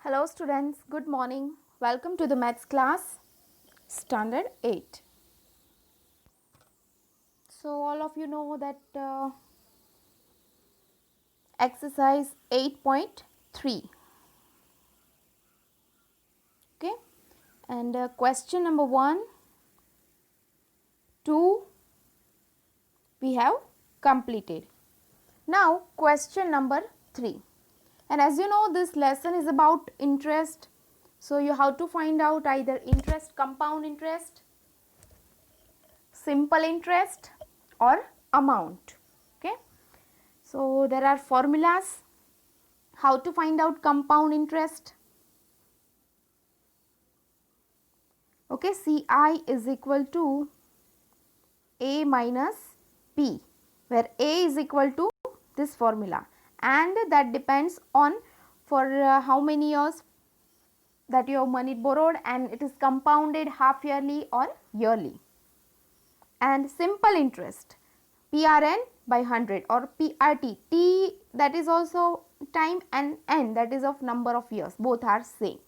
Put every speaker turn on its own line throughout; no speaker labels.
Hello students, good morning. Welcome to the maths class, standard 8. So all of you know that exercise 8.3, okay, and question number 1, 2 we have completed. Now question number 3, and as you know this lesson is about interest, so you have to find out either interest, compound interest, simple interest or amount. Okay, so there are formulas how to find out compound interest. Okay, CI is equal to A minus P, where A is equal to this formula, and that depends on for how many years that you have money borrowed, and it is compounded half yearly or yearly. And simple interest, PRN by 100 or PRT, T that is also time and N that is of number of years, both are same.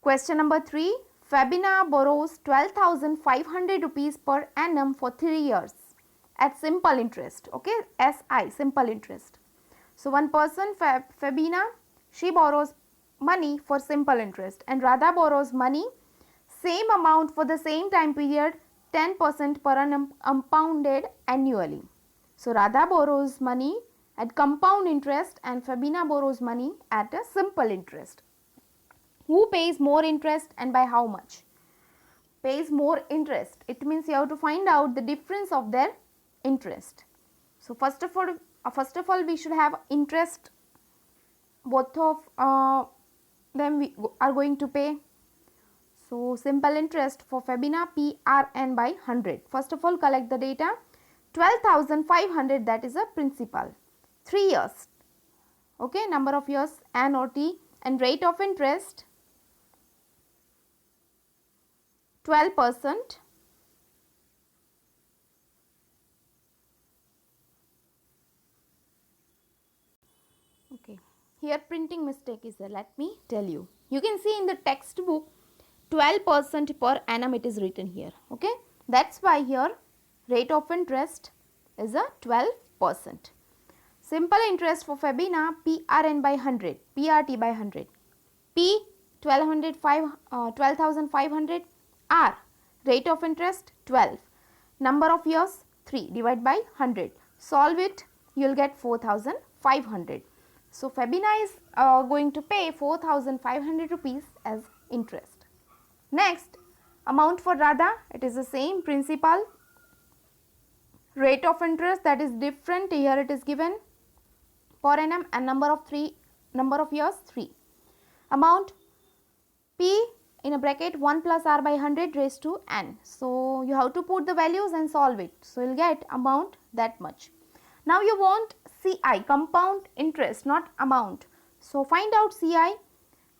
Question number 3, Fabina borrows 12,500 rupees per annum for 3 years at simple interest, okay, SI, simple interest. So one person, Fabina, she borrows money for simple interest, and Radha borrows money same amount for the same time period, 10% per annum compounded annually. So Radha borrows money at compound interest and Fabina borrows money at a simple interest. Who pays more interest and by how much? Pays more interest, it means you have to find out the difference of their interest. So first of all we should have interest, both of them we are going to pay. So simple interest for Fabina, PRN by 100. First of all collect the data. 12,500, that is a principal. 3 years, okay, number of years N or T, and rate of interest 12%. Okay, here printing mistake is there, let me tell you. You can see in the textbook 12% per annum it is written here, okay. That's why here rate of interest is a 12%. Simple interest for Fabina, PRN by 100, PRT by 100. P 12,500, R rate of interest 12, number of years 3, divide by 100, solve it, you will get 4,500. So Fabina is going to pay 4,500 rupees as interest. Next, amount for Radha, it is the same principal. Rate of interest, that is different, here it is given per annum, and number of years 3. Amount P in a bracket 1 plus R by 100 raised to N. So you have to put the values and solve it. So you will get amount that much. Now you want CI, compound interest, not amount. So find out CI.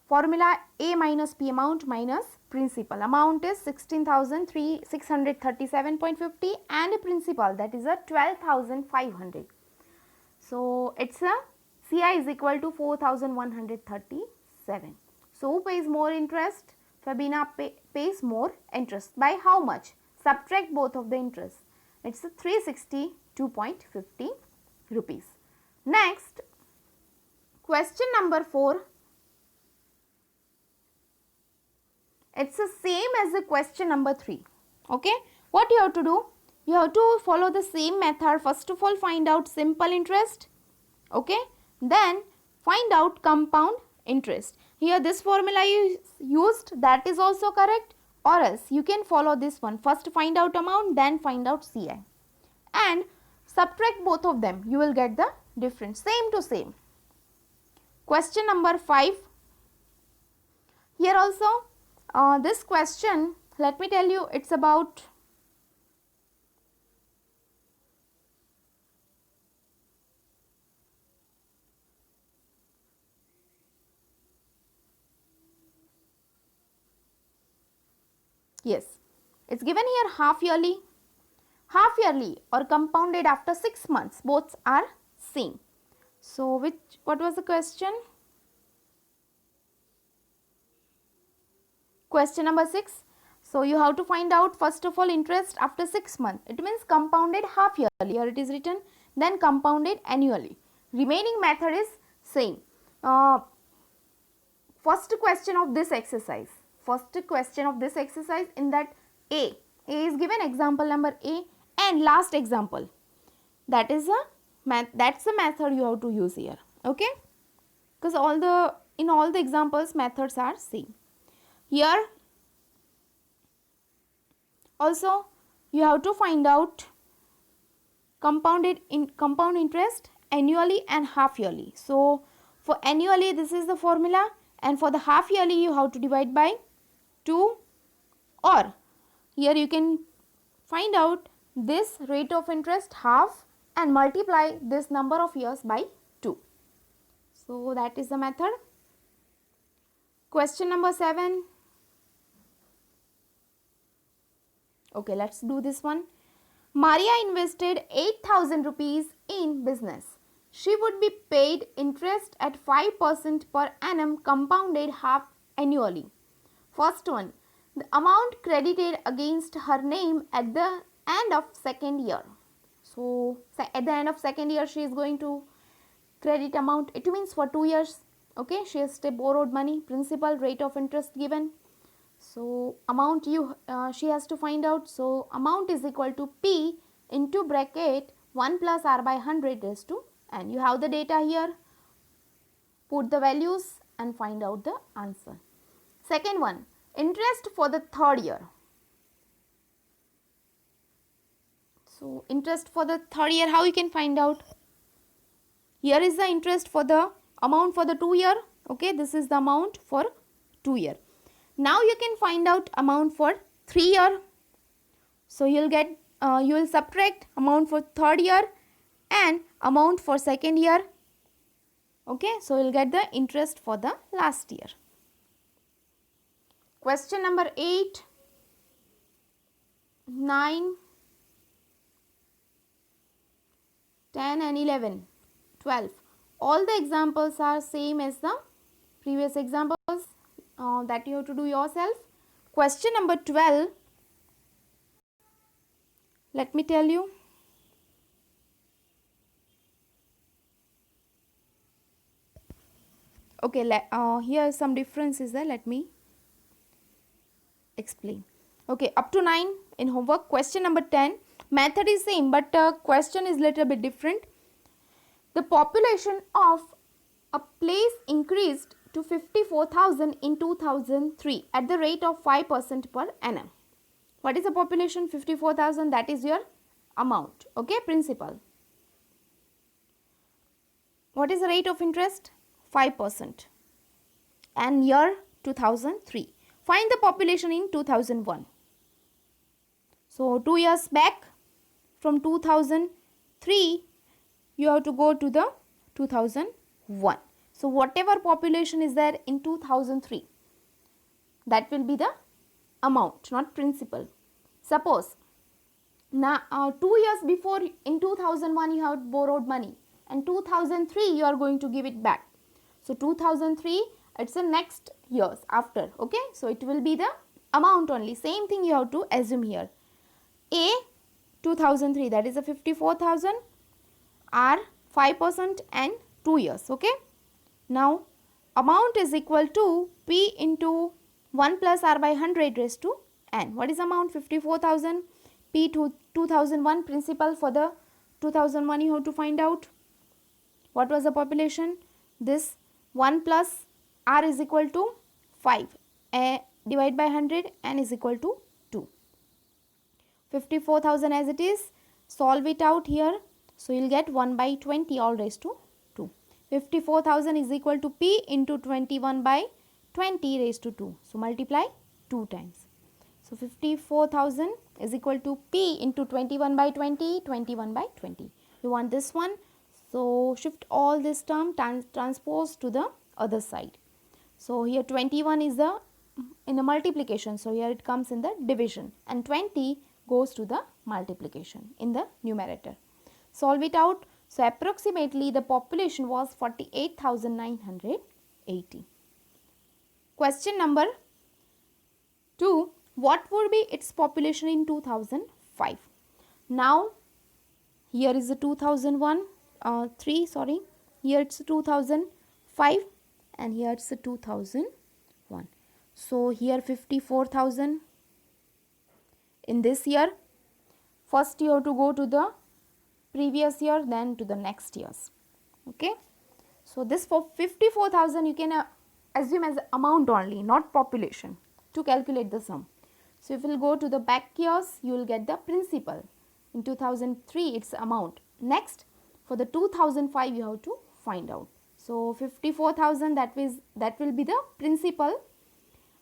Formula A minus P, amount minus principal. Amount is 16,637.50 and principal, that is a 12,500. So it's a CI is equal to 4,137. So who pays more interest? Fabina pays more interest. By how much? Subtract both of the interest. It's a 362.50 rupees. Next, question number 4. It's the same as the question number 3. Okay, what you have to do? You have to follow the same method. First of all, find out simple interest. Okay, then find out compound interest. Here this formula is used, that is also correct, or else you can follow this one. First find out amount, then find out CI, and subtract both of them. You will get the difference, same to same. Question number 5. Here also this question, let me tell you, it's about yes, it's given here half yearly or compounded after 6 months, both are same. So what was the question? Question number 6. So you have to find out first of all interest after 6 months. It means compounded half yearly. Here it is written. Then compounded annually. Remaining method is same. First question of this exercise. In that A is given, example number A, and last example. That's the method you have to use here. Okay? Because in all the examples methods are same. Here also you have to find out compound interest annually and half yearly. So for annually this is the formula, and for the half yearly you have to divide by 2, or here you can find out this rate of interest half and multiply this number of years by 2. So that is the method. Question number 7. Okay, let's do this one. Maria invested 8,000 rupees in business. She would be paid interest at 5% per annum compounded half annually. First one, the amount credited against her name at the end of second year. So at the end of second year she is going to credit amount. It means for 2 years. Okay, she has borrowed money, principal, rate of interest given. So amount she has to find out. So amount is equal to P into bracket 1 plus R by 100 raised to N. You have the data here. Put the values and find out the answer. Second one, interest for the third year. So interest for the third year, how you can find out? Here is the interest for the amount for the 2 year. Okay, this is the amount for 2 year. Now you can find out amount for 3 year. So you will subtract amount for third year and amount for second year. Okay, so you will get the interest for the last year. Question number 8, 9, 10 and 11, 12. All the examples are same as the previous examples that you have to do yourself. Question number 12, let me tell you. Okay, here some difference is there. Let me explain. Okay, up to 9 in homework. Question number 10, method is same but question is little bit different. The population of a place increased to 54,000 in 2003 at the rate of 5% per annum. What is the population? 54,000, that is your amount. Okay, principal. What is the rate of interest? 5%. And year 2003. Find the population in 2001. So 2 years back from 2003 you have to go to the 2001. So whatever population is there in 2003, that will be the amount, not principal. Suppose now 2 years before in 2001 you have borrowed money and 2003 you are going to give it back. So 2003 it's the next years after. Okay, so it will be the amount only. Same thing you have to assume here. A 2003, that is a 54,000, R 5% and 2 years. Okay, now amount is equal to P into 1 plus R by 100 raised to N. What is amount? 54,000. P to 2001, principal for the 2001 you have to find out. What was the population? This 1 plus R is equal to 5. Divide by 100, N is equal to 2. 54,000 as it is. Solve it out here. So you will get 1 by 20 all raised to 2. 54,000 is equal to P into 21 by 20 raised to 2. So multiply 2 times. So 54,000 is equal to P into 21 by 20, 21 by 20. You want this one. So shift all this term, transpose to the other side. So here 21 is in the multiplication. So here it comes in the division and 20 goes to the multiplication in the numerator. Solve it out. So approximately the population was 48,980. Question number to what would be its population in 2005. Now here is the 2001 3 sorry, here it's 2005 and here it's the 2001. So here 54,000 in this year. First you have to go to the previous year, then to the next years. Okay, so this for 54,000 you can assume as amount only, not population, to calculate the sum. So if you will go to the back years, you will get the principal. In 2003 it's amount. Next for the 2005 you have to find out. So 54,000, that will be the principal.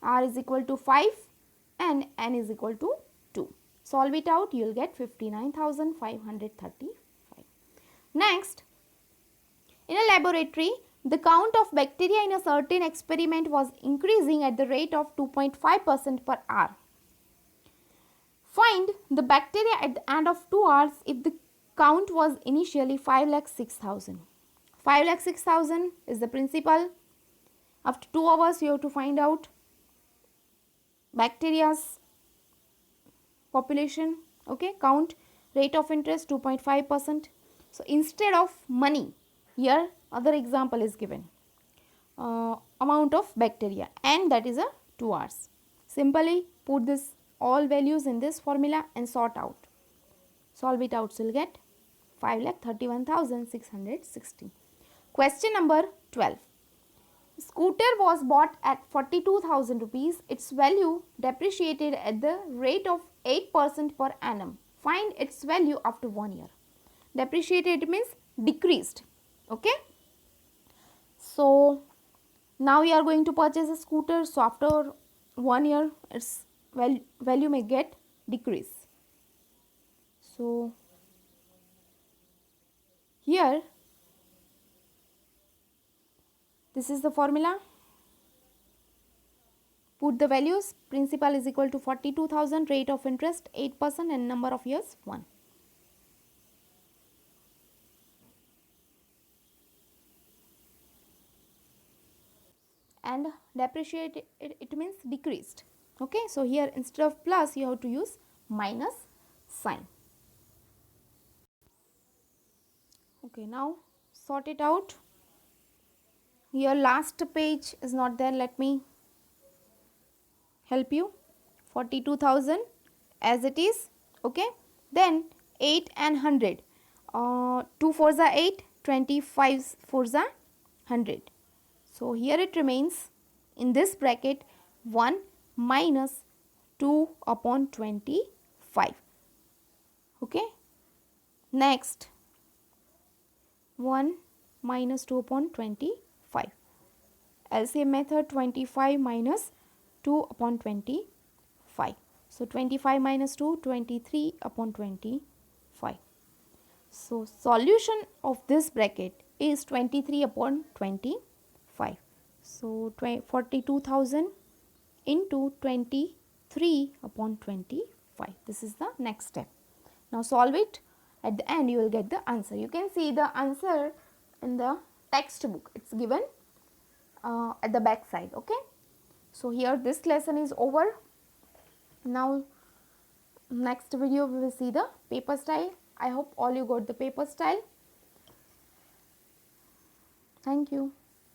R is equal to 5 and N is equal to 2. Solve it out, you will get 59,535. Next, in a laboratory, the count of bacteria in a certain experiment was increasing at the rate of 2.5% per hour. Find the bacteria at the end of 2 hours if the count was initially 5,06,000. 5,06,000 is the principal. After 2 hours, you have to find out bacteria's population. Okay, count, rate of interest 2.5%. So instead of money, here other example is given, amount of bacteria, and that is a 2 hours. Simply put this all values in this formula and sort out. Solve it out, so you will get 5,31,660. Question number 12. Scooter was bought at 42,000 rupees. Its value depreciated at the rate of 8% per annum. Find its value after 1 year. Depreciated means decreased. Okay. So now we are going to purchase a scooter. So after 1 year, its value may get decrease. So here this is the formula. Put the values. Principal is equal to 42,000, rate of interest 8% and number of years 1. And depreciate it means decreased. Okay, so here instead of plus you have to use minus sign. Okay, now sort it out. Here last page is not there, let me help you. 42,000 as it is. Okay, then 8 and 100, 2 4s are 8, 25 4s are 100. So here it remains in this bracket 1 minus 2 upon 25. Okay, next 1 minus 2 upon 25. LCM method, 25 minus 2 upon 25. So 25 minus 2, 23 upon 25. So solution of this bracket is 23 upon 25. So 42,000 into 23 upon 25. This is the next step. Now solve it. At the end you will get the answer. You can see the answer in the textbook. It's given at the back side. Okay. So here this lesson is over. Now next video we will see the paper style. I hope all you got the paper style. Thank you.